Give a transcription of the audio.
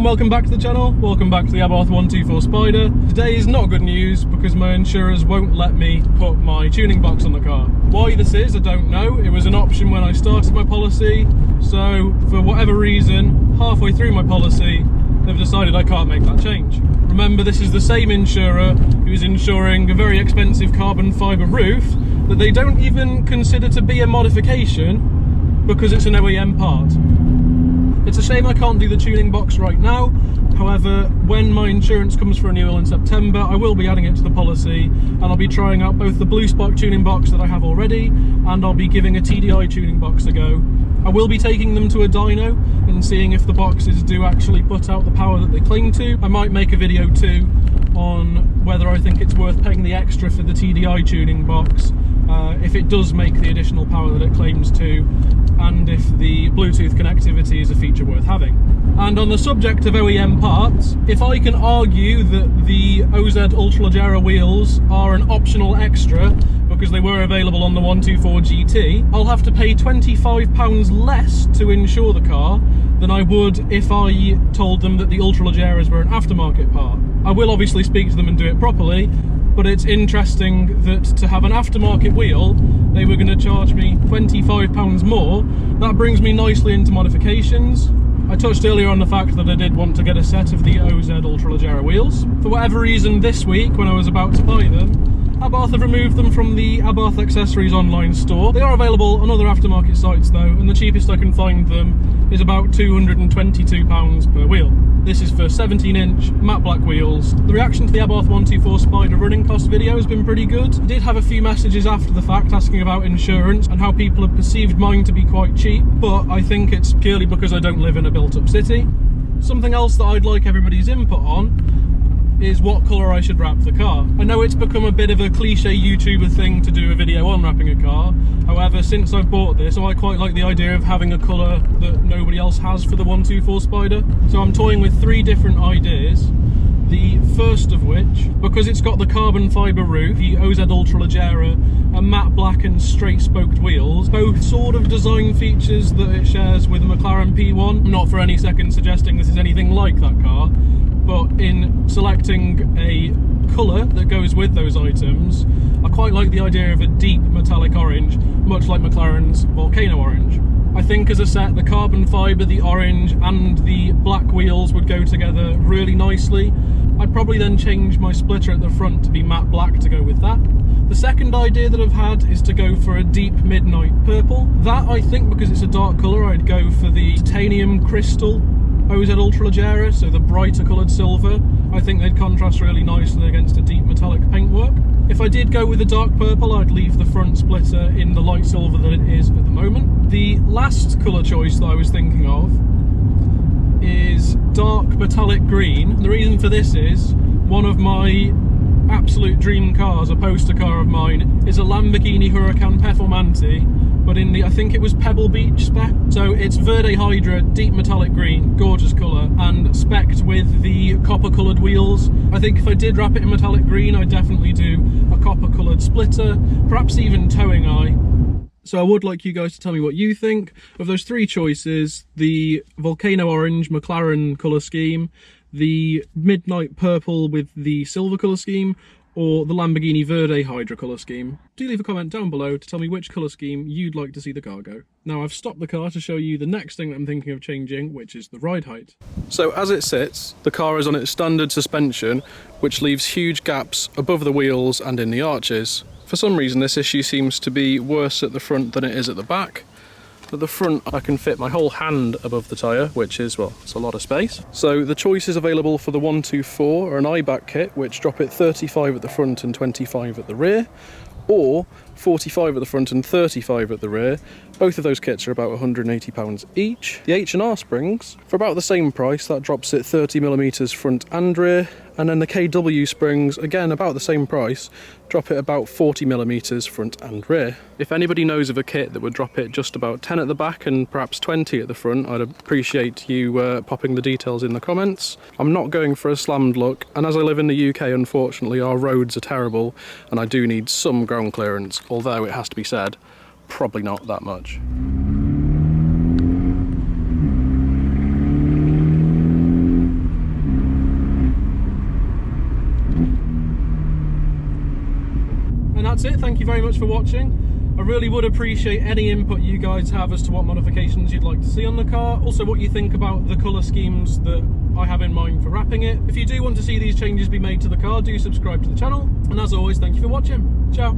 everyone, welcome back to the channel. Welcome back to the Abarth 124 Spider. Today is not good news because my insurers won't let me put my tuning box on the car. Why this is, I don't know. It was an option when I started my policy, so for whatever reason, halfway through my policy, they've decided I can't make that change. Remember, this is the same insurer who's insuring a very expensive carbon fibre roof that they don't even consider to be a modification because it's an OEM part. It's a shame I can't do the tuning box right now. However, when my insurance comes for renewal in September, I will be adding it to the policy, and I'll be trying out both the Blue Spark tuning box that I have already, and I'll be giving a TDI tuning box a go. I will be taking them to a dyno and seeing if the boxes do actually put out the power that they claim to. I might make a video too on whether I think it's worth paying the extra for the TDI tuning box, if it does make the additional power that it claims to, and if the Bluetooth connectivity is a feature worth having. And on the subject of OEM parts, if I can argue that the OZ Ultraleggera wheels are an optional extra because they were available on the 124 GT, I'll have to pay £25 less to insure the car than I would if I told them that the Ultraleggeras were an aftermarket part. I will obviously speak to them and do it properly, but it's interesting that to have an aftermarket wheel, they were going to charge me £25 more. That brings me nicely into modifications. I touched earlier on the fact that I did want to get a set of the OZ Ultraleggera wheels. For whatever reason this week, when I was about to buy them, Abarth have removed them from the Abarth Accessories online store. They are available on other aftermarket sites though, and the cheapest I can find them is about £222 per wheel. This is for 17-inch matte black wheels. The reaction to the Abarth 124 Spider running cost video has been pretty good. I did have a few messages after the fact asking about insurance and how people have perceived mine to be quite cheap, but I think it's purely because I don't live in a built-up city. Something else that I'd like everybody's input on is what colour I should wrap the car. I know it's become a bit of a cliche YouTuber thing to do a video on wrapping a car. However, since I've bought this, I quite like the idea of having a colour that nobody else has for the 124 Spider. So I'm toying with 3 different ideas. The first of which, because it's got the carbon fibre roof, the OZ Ultraleggera, and matte black and straight spoked wheels, both sort of design features that it shares with the McLaren P1. I'm not for any second suggesting this is anything like that car, but in selecting a colour that goes with those items, I quite like the idea of a deep metallic orange, much like McLaren's Volcano Orange. I think as a set, the carbon fibre, the orange and the black wheels would go together really nicely. I'd probably then change my splitter at the front to be matte black to go with that. The second idea that I've had is to go for a deep midnight purple. That, I think, because it's a dark colour, I'd go for the titanium crystal OZ Ultraleggera, so the brighter coloured silver. I think they'd contrast really nicely against a deep metallic paintwork. If I did go with a dark purple, I'd leave the front splitter in the light silver that it is at the moment. The last colour choice that I was thinking of is dark metallic green. The reason for this is one of my absolute dream cars, a poster car of mine, is a Lamborghini Huracan Performante, but in the, I think it was Pebble Beach spec. So it's Verde Hydra, deep metallic green, gorgeous colour, and specced with the copper coloured wheels. I think if I did wrap it in metallic green, I'd definitely do a copper coloured splitter, perhaps even towing eye. So I would like you guys to tell me what you think of those 3 choices: the Volcano Orange McLaren colour scheme, the Midnight Purple with the silver colour scheme, or the Lamborghini Verde Hydra colour scheme. Do leave a comment down below to tell me which colour scheme you'd like to see the car go. Now I've stopped the car to show you the next thing that I'm thinking of changing, which is the ride height. So as it sits, the car is on its standard suspension, which leaves huge gaps above the wheels and in the arches. For some reason this issue seems to be worse at the front than it is at the back. At the front I can fit my whole hand above the tyre, which is, well, it's a lot of space. So the choices available for the 124 are an I-back kit, which drop it 35 at the front and 25 at the rear, or 45 at the front and 35 at the rear. Both of those kits are about £180 each. The H&R springs, for about the same price, that drops it 30mm front and rear, and then the KW springs, again about the same price, drop it about 40mm front and rear. If anybody knows of a kit that would drop it just about 10 at the back and perhaps 20 at the front, I'd appreciate you popping the details in the comments. I'm not going for a slammed look, and as I live in the UK, unfortunately, our roads are terrible, and I do need some ground clearance, although it has to be said, probably not that much. that's it. Thank you very much for watching. I really would appreciate any input you guys have as to what modifications you'd like to see on the car. Also what you think about the colour schemes that I have in mind for wrapping it. If you do want to see these changes be made to the car, do subscribe to the channel. And as always, thank you for watching. Ciao.